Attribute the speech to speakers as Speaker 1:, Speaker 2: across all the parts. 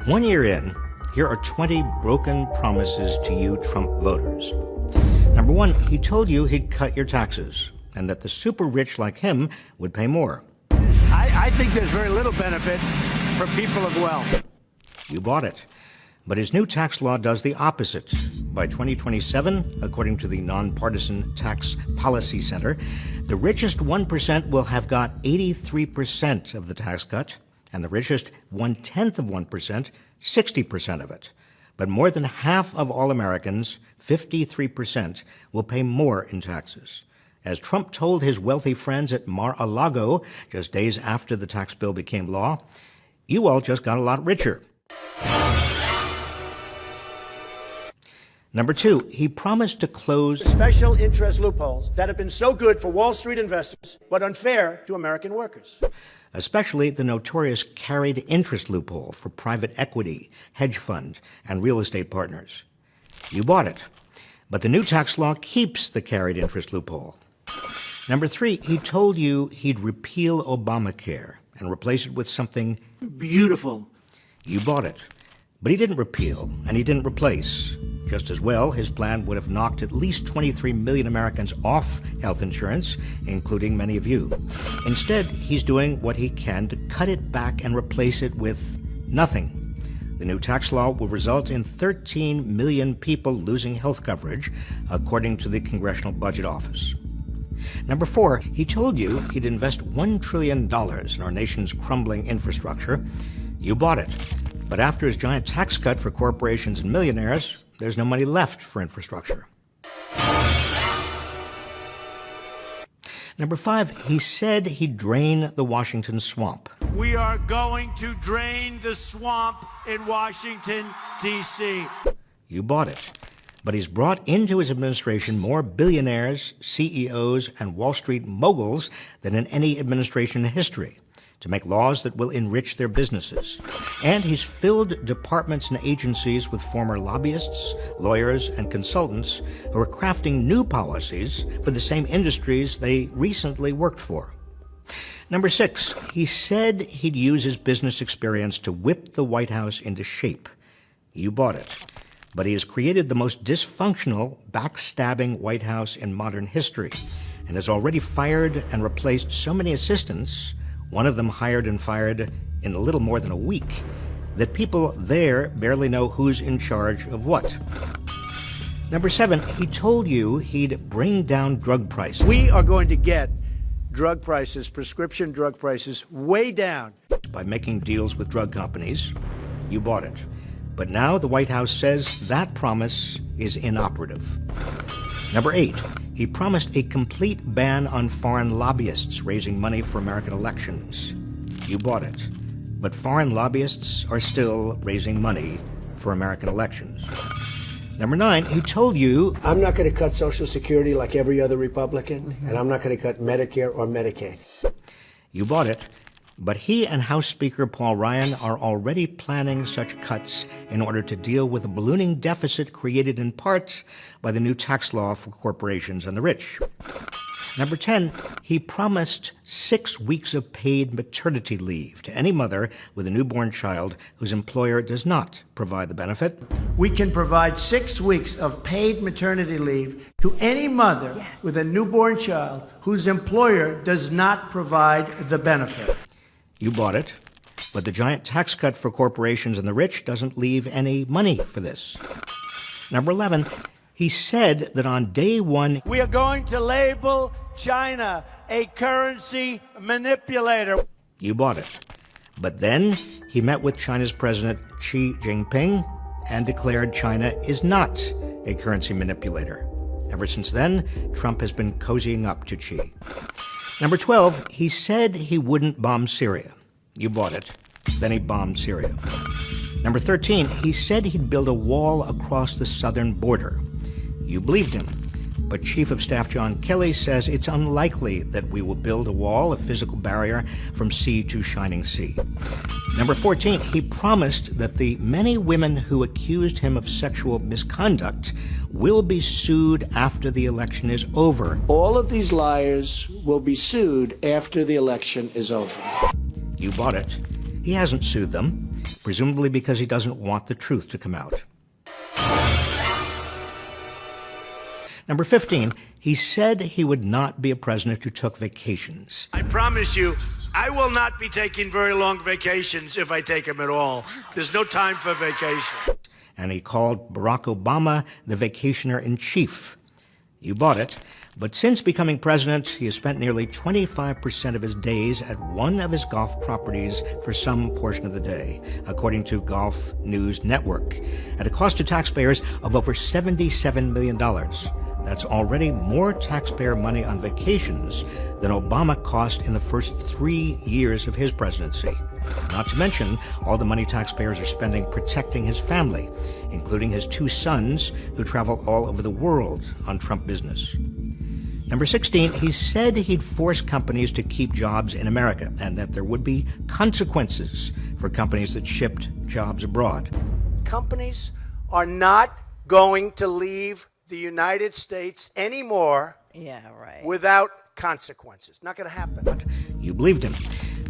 Speaker 1: 1 year in, here are 20 broken promises to you Trump voters. Number one, he told you he'd cut your taxes and that the super rich like him would pay more.
Speaker 2: I think there's very little benefit for people of wealth.
Speaker 1: You bought it. But his new tax law does the opposite. By 2027, according to the Nonpartisan Tax Policy Center, the richest 1% will have got 83% of the tax cut, and the richest 1/10 of 1%, 60% of it. But more than half of all Americans, 53%, will pay more in taxes. As Trump told his wealthy friends at Mar-a-Lago just days after the tax bill became law, you all just got a lot richer. Number two, he promised to close
Speaker 3: special interest loopholes that have been so good for Wall Street investors, but unfair to American workers.
Speaker 1: Especially the notorious carried interest loophole for private equity, hedge fund, and real estate partners. You bought it. But the new tax law keeps the carried interest loophole. Number three, he told you he'd repeal Obamacare and replace it with something
Speaker 3: Beautiful.
Speaker 1: You bought it. But he didn't repeal, and he didn't replace. Just as well, his plan would have knocked at least 23 million Americans off health insurance, including many of you. Instead, he's doing what he can to cut it back and replace it with nothing. The new tax law will result in 13 million people losing health coverage, according to the Congressional Budget Office. Number four, he told you he'd invest $1 trillion in our nation's crumbling infrastructure. You bought it. But after his giant tax cut for corporations and millionaires, there's no money left for infrastructure. Number five, he said he'd drain the Washington swamp.
Speaker 4: We are going to drain the swamp in Washington, D.C.
Speaker 1: You bought it. But he's brought into his administration more billionaires, CEOs, and Wall Street moguls than in any administration in history to make laws that will enrich their businesses. And he's filled departments and agencies with former lobbyists, lawyers, and consultants who are crafting new policies for the same industries they recently worked for. Number six, he said he'd use his business experience to whip the White House into shape. You bought it. But he has created the most dysfunctional, backstabbing White House in modern history and has already fired and replaced so many assistants, one of them hired and fired in a little more than a week, that people there barely know who's in charge of what. Number seven, he told you he'd bring down drug prices.
Speaker 3: We are going to get drug prices, prescription drug prices, way down.
Speaker 1: By making deals with drug companies. You bought it. But now the White House says that promise is inoperative. Number eight, he promised a complete ban on foreign lobbyists raising money for American elections. You bought it. But foreign lobbyists are still raising money for American elections. Number nine, he told you,
Speaker 3: I'm not going to cut Social Security like every other Republican, and I'm not going to cut Medicare or Medicaid.
Speaker 1: You bought it. But he and House Speaker Paul Ryan are already planning such cuts in order to deal with a ballooning deficit created in part by the new tax law for corporations and the rich. Number 10, he promised 6 weeks of paid maternity leave to any mother with a newborn child whose employer does not provide the benefit.
Speaker 3: We can provide 6 weeks of paid maternity leave to any mother with a newborn child whose employer does not provide the benefit.
Speaker 1: You bought it, but the giant tax cut for corporations and the rich doesn't leave any money for this. Number 11, he said that on day one,
Speaker 4: We are going to label China a currency manipulator.
Speaker 1: You bought it. But then he met with China's President Xi Jinping and declared China is not a currency manipulator. Ever since then, Trump has been cozying up to Xi. Number 12, he said he wouldn't bomb Syria. You bought it. Then he bombed Syria. Number 13, he said he'd build a wall across the southern border. You believed him. But Chief of Staff John Kelly says it's unlikely that we will build a wall, a physical barrier, from sea to shining sea. Number 14, he promised that the many women who accused him of sexual misconduct will be sued after the election is over.
Speaker 3: All of these liars will be sued after the election is over.
Speaker 1: You bought it. He hasn't sued them, presumably because he doesn't want the truth to come out. Number 15, he said he would not be a president who took vacations.
Speaker 3: I promise you, I will not be taking very long vacations if I take them at all. There's no time for vacation.
Speaker 1: And he called Barack Obama the vacationer in chief. You bought it. But since becoming president, he has spent nearly 25% of his days at one of his golf properties for some portion of the day, according to Golf News Network, at a cost to taxpayers of over $77 million. That's already more taxpayer money on vacations than Obama cost in the first 3 years of his presidency. Not to mention all the money taxpayers are spending protecting his family, including his 2 sons who travel all over the world on Trump business. Number 16, he said he'd force companies to keep jobs in America and that there would be consequences for companies that shipped jobs abroad.
Speaker 3: Companies are not going to leave the United States anymore without consequences. Not going to happen.
Speaker 1: You believed him.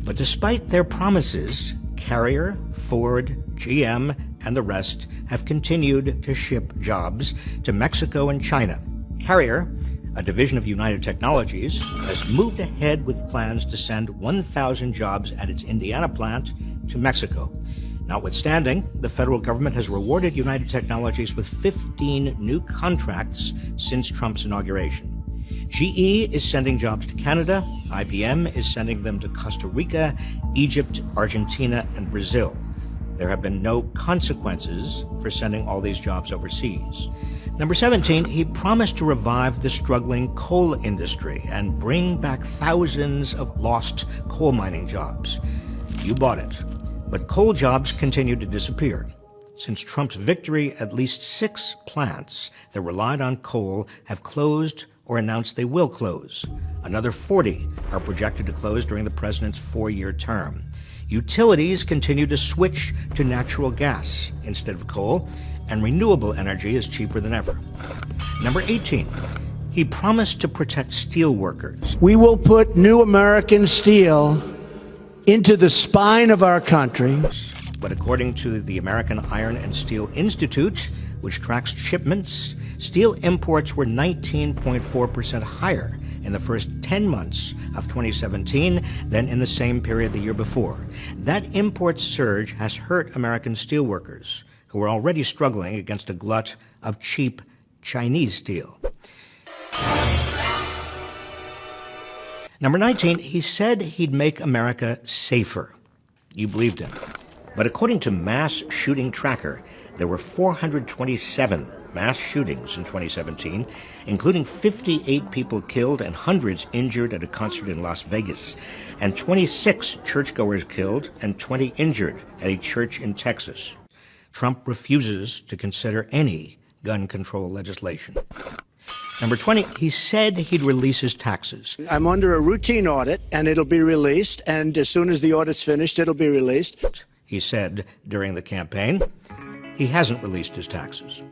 Speaker 1: But despite their promises, Carrier, Ford, GM, and the rest have continued to ship jobs to Mexico and China. Carrier, a division of United Technologies, has moved ahead with plans to send 1,000 jobs at its Indiana plant to Mexico. Notwithstanding, the federal government has rewarded United Technologies with 15 new contracts since Trump's inauguration. GE is sending jobs to Canada, IBM is sending them to Costa Rica, Egypt, Argentina, and Brazil. There have been no consequences for sending all these jobs overseas. Number 17, he promised to revive the struggling coal industry and bring back thousands of lost coal mining jobs. You bought it. But coal jobs continue to disappear. Since Trump's victory, at least 6 plants that relied on coal have closed or announced they will close. Another 40 are projected to close during the president's 4-year term. Utilities continue to switch to natural gas instead of coal, and renewable energy is cheaper than ever. Number 18, he promised to protect steel workers.
Speaker 3: We will put new American steel into the spine of our country.
Speaker 1: But according to the American Iron and Steel Institute, which tracks shipments, steel imports were 19.4% higher in the first 10 months of 2017 than in the same period the year before. That import surge has hurt American steelworkers, who are already struggling against a glut of cheap Chinese steel. Number 19, he said he'd make America safer. You believed him. But according to Mass Shooting Tracker, there were 427 mass shootings in 2017, including 58 people killed and hundreds injured at a concert in Las Vegas, and 26 churchgoers killed and 20 injured at a church in Texas. Trump refuses to consider any gun control legislation. Number 20, he said he'd release his taxes.
Speaker 3: I'm under a routine audit, and it'll be released, and as soon as the audit's finished, it'll be released.
Speaker 1: He said during the campaign. He hasn't released his taxes.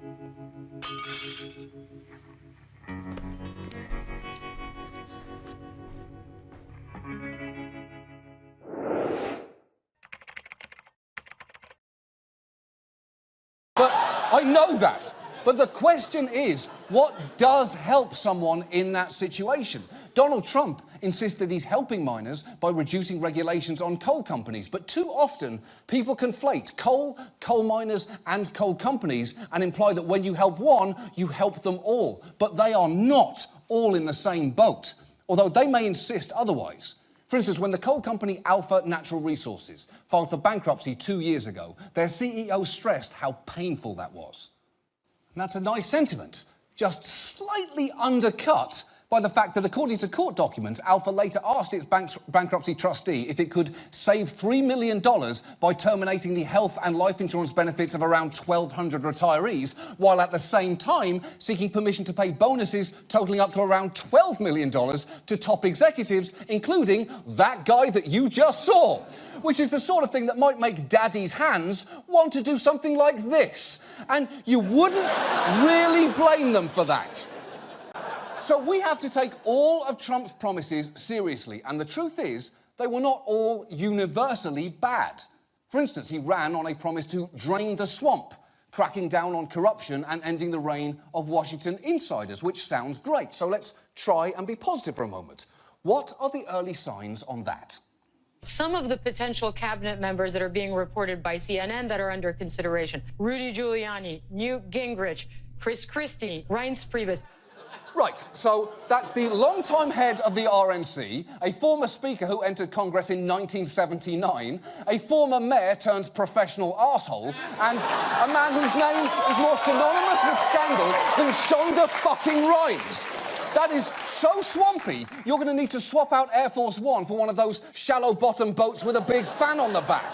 Speaker 5: But I know that. But the question is, what does help someone in that situation? Donald Trump insists that he's helping miners by reducing regulations on coal companies. But too often, people conflate coal, coal miners, and coal companies and imply that when you help one, you help them all. But they are not all in the same boat, although they may insist otherwise. For instance, when the coal company Alpha Natural Resources filed for bankruptcy 2 years ago, their CEO stressed how painful that was. And that's a nice sentiment, just slightly undercut by the fact that, according to court documents, Alpha later asked its bankruptcy trustee if it could save $3 million by terminating the health and life insurance benefits of around 1,200 retirees, while at the same time seeking permission to pay bonuses totaling up to around $12 million to top executives, including that guy that you just saw. Which is the sort of thing that might make Daddy's hands want to do something like this. And you wouldn't really blame them for that. So we have to take all of Trump's promises seriously. And the truth is, they were not all universally bad. For instance, he ran on a promise to drain the swamp, cracking down on corruption and ending the reign of Washington insiders, which sounds great. So let's try and be positive for a moment. What are the early signs on that?
Speaker 6: Some of the potential cabinet members that are being reported by CNN that are under consideration: Rudy Giuliani, Newt Gingrich, Chris Christie, Reince Priebus.
Speaker 5: Right, so that's the longtime head of the RNC, a former speaker who entered Congress in 1979, a former mayor turned professional arsehole, and a man whose name is more synonymous with scandal than Shonda fucking Rhimes. That is so swampy, you're going to need to swap out Air Force One for one of those shallow-bottom boats with a big fan on the back.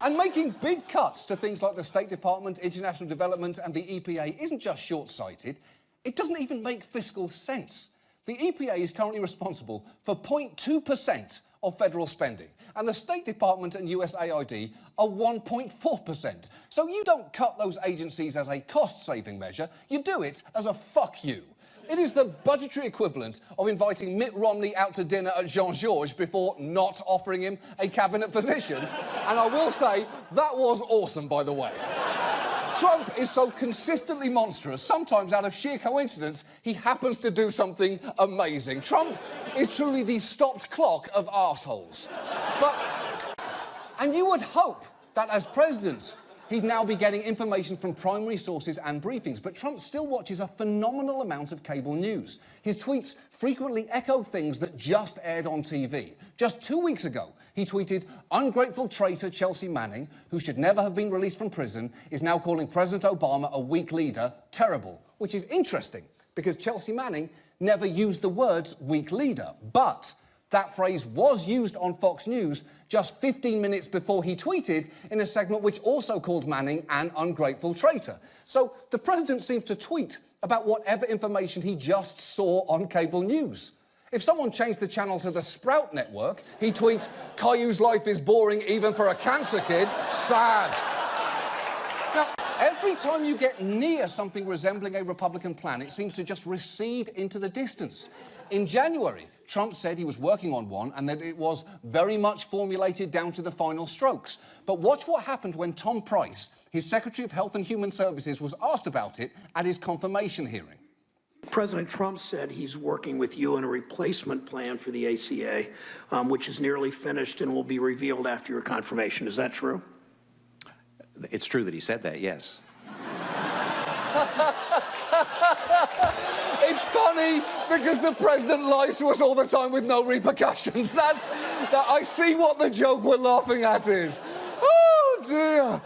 Speaker 5: And making big cuts to things like the State Department, international development and the EPA isn't just short-sighted, it doesn't even make fiscal sense. The EPA is currently responsible for 0.2% of federal spending, and the State Department and USAID are 1.4%. So you don't cut those agencies as a cost-saving measure, you do it as a fuck you. It is the budgetary equivalent of inviting Mitt Romney out to dinner at Jean-Georges before not offering him a cabinet position. And I will say, that was awesome, by the way. Trump is so consistently monstrous, sometimes out of sheer coincidence, he happens to do something amazing. Trump is truly the stopped clock of arseholes. And you would hope that as president, he'd now be getting information from primary sources and briefings, but Trump still watches a phenomenal amount of cable news. His tweets frequently echo things that just aired on TV. Just 2 weeks ago, he tweeted, "Ungrateful traitor Chelsea Manning, who should never have been released from prison, is now calling President Obama a weak leader terrible," which is interesting, because Chelsea Manning never used the words weak leader, but that phrase was used on Fox News just 15 minutes before he tweeted in a segment which also called Manning an ungrateful traitor. So the president seems to tweet about whatever information he just saw on cable news. If someone changed the channel to the Sprout Network, he'd tweet, "Caillou's life is boring even for a cancer kid. Sad." Now, every time you get near something resembling a Republican plan, it seems to just recede into the distance. In January, Trump said he was working on one and that it was very much formulated down to the final strokes. But watch what happened when Tom Price, his Secretary of Health and Human Services, was asked about it at his confirmation hearing.
Speaker 7: President Trump said he's working with you on a replacement plan for the ACA, which is nearly finished and will be revealed after your confirmation. Is that true?
Speaker 8: It's true that he said that, yes.
Speaker 5: It's funny because the president lies to us all the time with no repercussions. I see what the joke we're laughing at is. Oh, dear.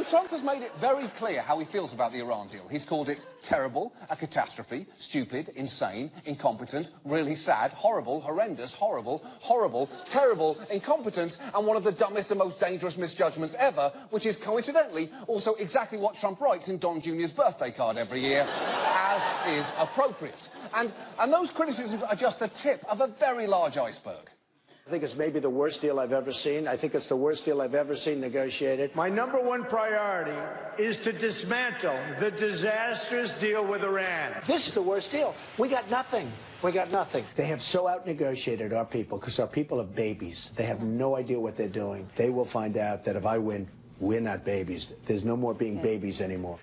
Speaker 5: Trump has made it very clear how he feels about the Iran deal. He's called it terrible, a catastrophe, stupid, insane, incompetent, really sad, horrible, horrendous, horrible, horrible, terrible, incompetent, and one of the dumbest and most dangerous misjudgments ever, which is coincidentally also exactly what Trump writes in Don Jr.'s birthday card every year, as is appropriate. And those criticisms are just the tip of a very large iceberg.
Speaker 3: I think it's maybe the worst deal I've ever seen. I think it's the worst deal I've ever seen negotiated. My number one priority is to dismantle the disastrous deal with Iran. This is the worst deal. We got nothing. We got nothing. They have so out-negotiated our people because our people are babies. They have no idea what they're doing. They will find out that if I win, we're not babies. There's no more being babies anymore.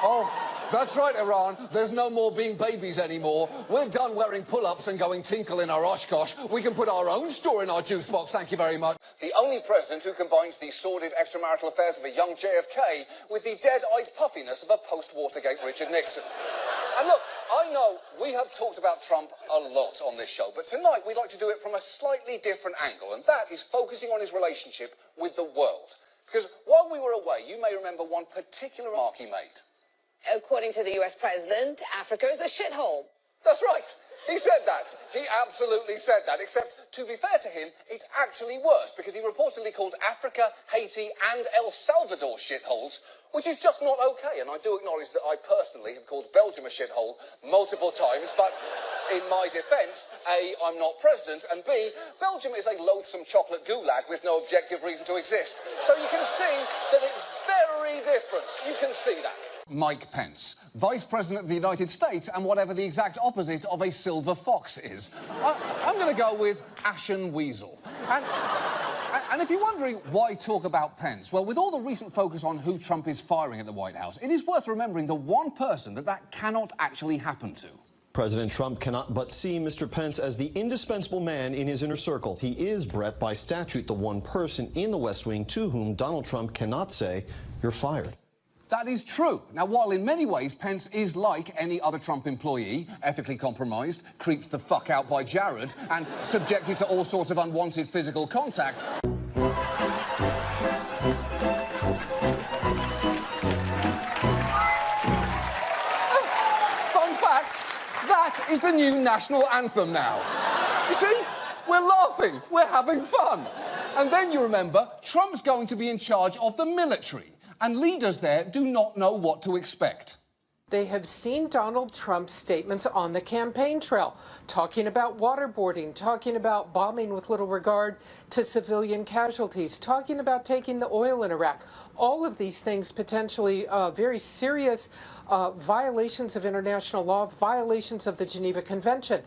Speaker 5: Oh, that's right, Iran. There's no more being babies anymore. We're done wearing pull-ups and going tinkle in our Oshkosh. We can put our own straw in our juice box, thank you very much. The only president who combines the sordid extramarital affairs of a young JFK with the dead-eyed puffiness of a post-Watergate Richard Nixon. And look, I know we have talked about Trump a lot on this show, but tonight we'd like to do it from a slightly different angle, and that is focusing on his relationship with the world. Because while we were away, you may remember one particular remark he made.
Speaker 9: According to the US president, Africa is a shithole.
Speaker 5: That's right. He said that. He absolutely said that. Except, to be fair to him, it's actually worse because he reportedly called Africa, Haiti and El Salvador shitholes, which is just not okay. And I do acknowledge that I personally have called Belgium a shithole multiple times, but in my defence, A, I'm not president, and B, Belgium is a loathsome chocolate gulag with no objective reason to exist. So you can see that it's very different. You can see that. Mike Pence, Vice President of the United States and whatever the exact opposite of a silver fox is. I'm going to go with Ashen Weasel. And And if you're wondering why talk about Pence, well, with all the recent focus on who Trump is firing at the White House, it is worth remembering the one person that cannot actually happen to.
Speaker 10: President Trump cannot but see Mr. Pence as the indispensable man in his inner circle. He is, Brett, by statute, the one person in the West Wing to whom Donald Trump cannot say, "You're fired."
Speaker 5: That is true. Now, while in many ways Pence is like any other Trump employee, ethically compromised, creeped the fuck out by Jared, and subjected to all sorts of unwanted physical contact, fun fact, that is the new national anthem now. You see? We're laughing. We're having fun. And then you remember, Trump's going to be in charge of the military. And leaders there do not know what to expect.
Speaker 11: They have seen Donald Trump's statements on the campaign trail, talking about waterboarding, talking about bombing with little regard to civilian casualties, talking about taking the oil in Iraq. All of these things potentially very serious violations of international law, violations of the Geneva Convention.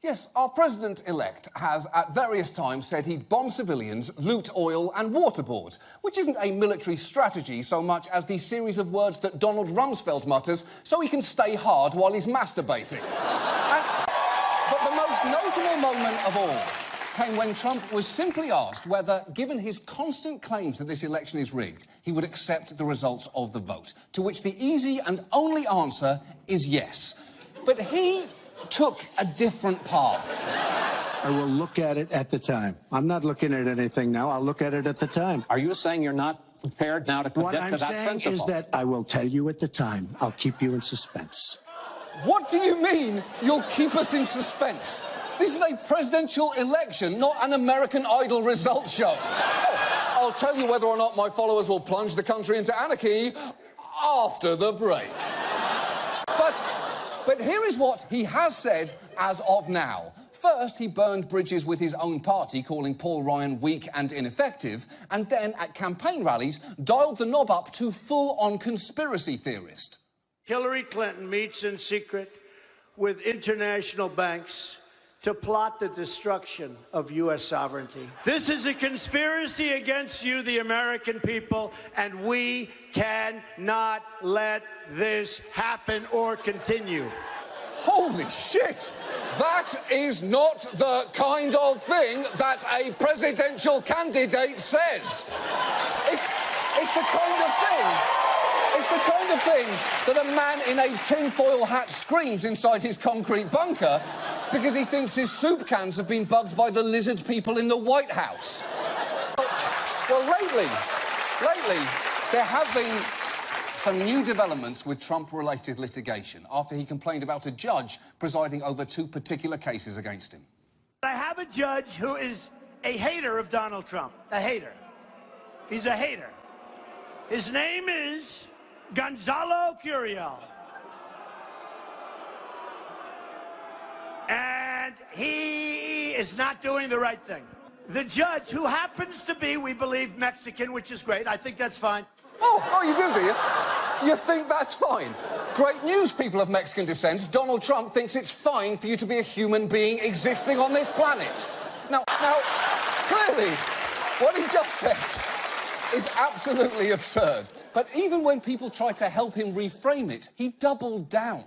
Speaker 5: Yes, our president-elect has at various times said he'd bomb civilians, loot oil and waterboard, which isn't a military strategy so much as the series of words that Donald Rumsfeld mutters so he can stay hard while he's masturbating. But the most notable moment of all came when Trump was simply asked whether, given his constant claims that this election is rigged, he would accept the results of the vote, to which the easy and only answer is yes. But he took a different path.
Speaker 3: I will look at it at the time. I'm not looking at anything now. I'll look at it at the time.
Speaker 2: Are you saying you're not prepared now to commit to that principle?
Speaker 3: What I'm saying is that I will tell you at the time. I'll keep you in suspense.
Speaker 5: What do you mean you'll keep us in suspense? This is a presidential election, not an American Idol results show. Oh, I'll tell you whether or not my followers will plunge the country into anarchy after the break. But here is what he has said as of now. First, he burned bridges with his own party, calling Paul Ryan weak and ineffective, and then, at campaign rallies, dialed the knob up to full-on conspiracy theorist.
Speaker 3: Hillary Clinton meets in secret with international banks to plot the destruction of U.S. sovereignty. This is a conspiracy against you, the American people, and we cannot let this happen or continue.
Speaker 5: Holy shit! That is not the kind of thing that a presidential candidate says. It's the kind of thing. It's the kind of thing that a man in a tinfoil hat screams inside his concrete bunker because he thinks his soup cans have been bugged by the lizard people in the White House. Well, lately, there have been some new developments with Trump-related litigation after he complained about a judge presiding over two particular cases against him.
Speaker 3: I have a judge who is a hater of Donald Trump. A hater. He's a hater. His name is Gonzalo Curiel. And he is not doing the right thing. The judge, who happens to be, we believe, Mexican, which is great. I think that's fine.
Speaker 5: Oh, you do you? You think that's fine? Great news, people of Mexican descent. Donald Trump thinks it's fine for you to be a human being existing on this planet. Now, clearly, what he just said is absolutely absurd. But even when people tried to help him reframe it, he doubled down.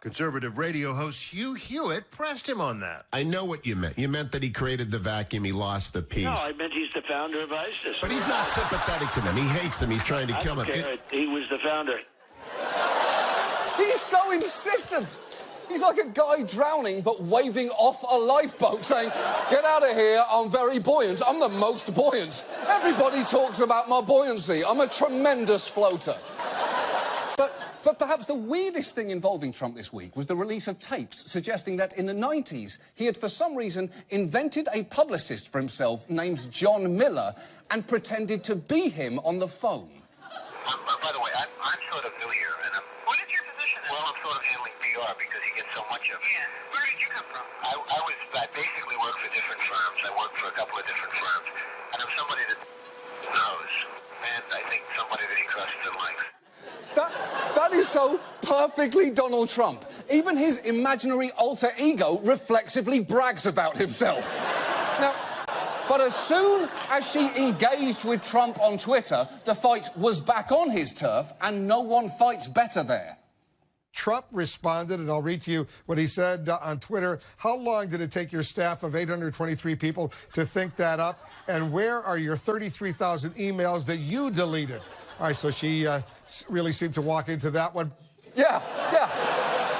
Speaker 12: Conservative radio host Hugh Hewitt pressed him on that. I know what you meant. You meant that he created the vacuum, he lost the peace.
Speaker 2: No, I meant he's the founder of ISIS.
Speaker 12: But he's not sympathetic to them. He hates them. He's trying to kill them.
Speaker 2: He was the founder.
Speaker 5: He's so insistent. He's like a guy drowning but waving off a lifeboat saying, "Get out of here, I'm very buoyant. I'm the most buoyant. Everybody talks about my buoyancy. I'm a tremendous floater." But perhaps the weirdest thing involving Trump this week was the release of tapes suggesting that in the 90s he had for some reason invented a publicist for himself named John Miller and pretended to be him on the phone.
Speaker 13: By the way, I'm sort of new here, and what is your position? Well, I'm sort of handling PR because you get so much of it. Yeah. Where did you come from? I basically work for different firms. I work for a couple of different firms, and I'm somebody that knows, and I think somebody that he trusts and likes.
Speaker 5: That is so perfectly Donald Trump. Even his imaginary alter ego reflexively brags about himself. Now, But as soon as she engaged with Trump on Twitter, the fight was back on his turf, and no one fights better there.
Speaker 14: Trump responded, and I'll read to you what he said on Twitter. How long did it take your staff of 823 people to think that up? And where are your 33,000 emails that you deleted? All right, so she really seemed to walk into that one.
Speaker 5: Yeah.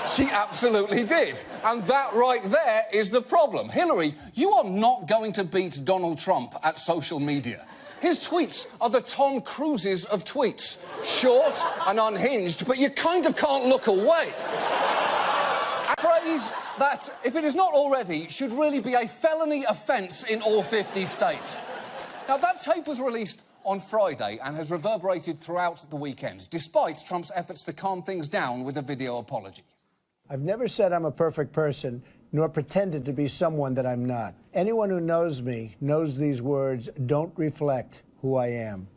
Speaker 5: She absolutely did. And that right there is the problem. Hillary, you are not going to beat Donald Trump at social media. His tweets are the Tom Cruises of tweets. Short and unhinged, but you kind of can't look away. A phrase that, if it is not already, should really be a felony offence in all 50 states. Now, that tape was released on Friday and has reverberated throughout the weekend, despite Trump's efforts to calm things down with a video apology.
Speaker 3: I've never said I'm a perfect person, nor pretended to be someone that I'm not. Anyone who knows me knows these words don't reflect who I am.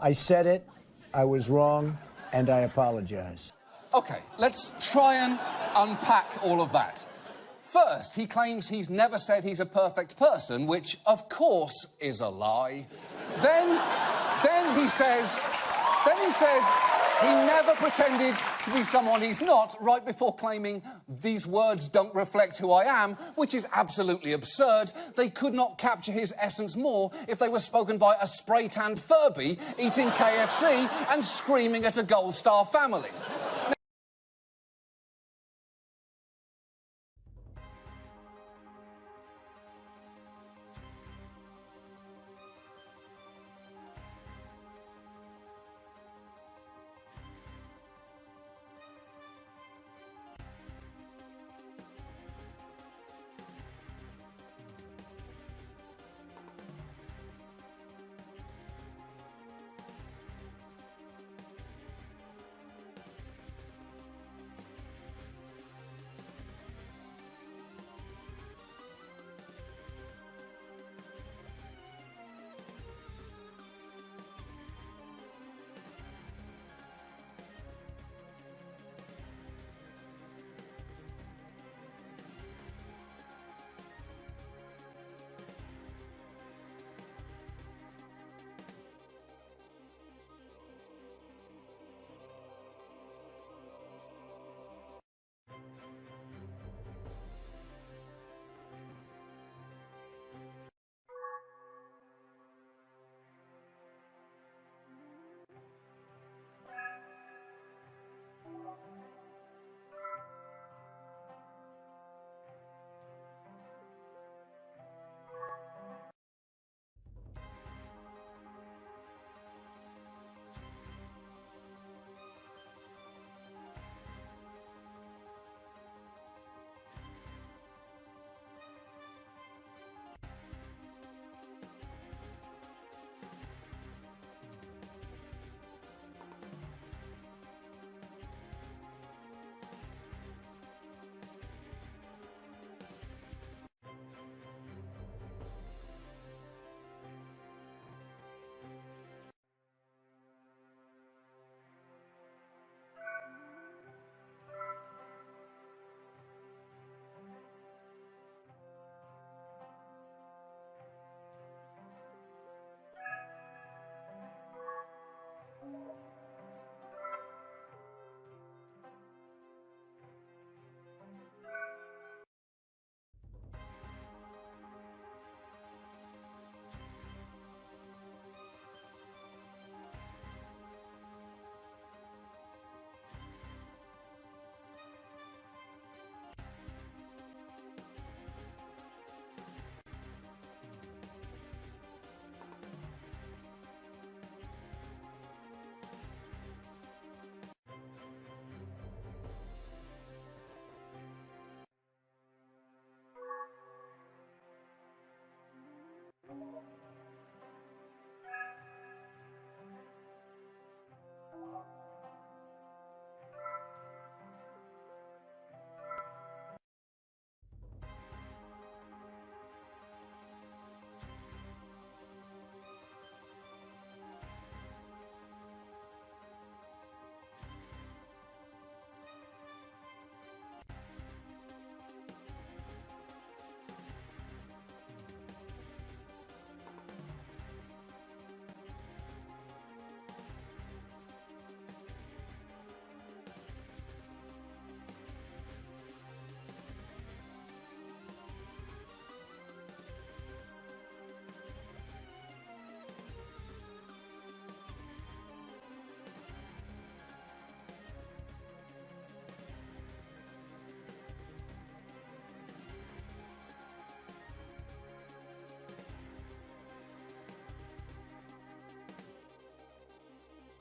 Speaker 3: I said it, I was wrong, and I apologize.
Speaker 5: OK, let's try and unpack all of that. First, he claims he's never said he's a perfect person, which, of course, is a lie. Then he says he never pretended to be someone he's not, right before claiming these words don't reflect who I am, which is absolutely absurd. They could not capture his essence more if they were spoken by a spray-tanned Furby eating KFC and screaming at a Gold Star family.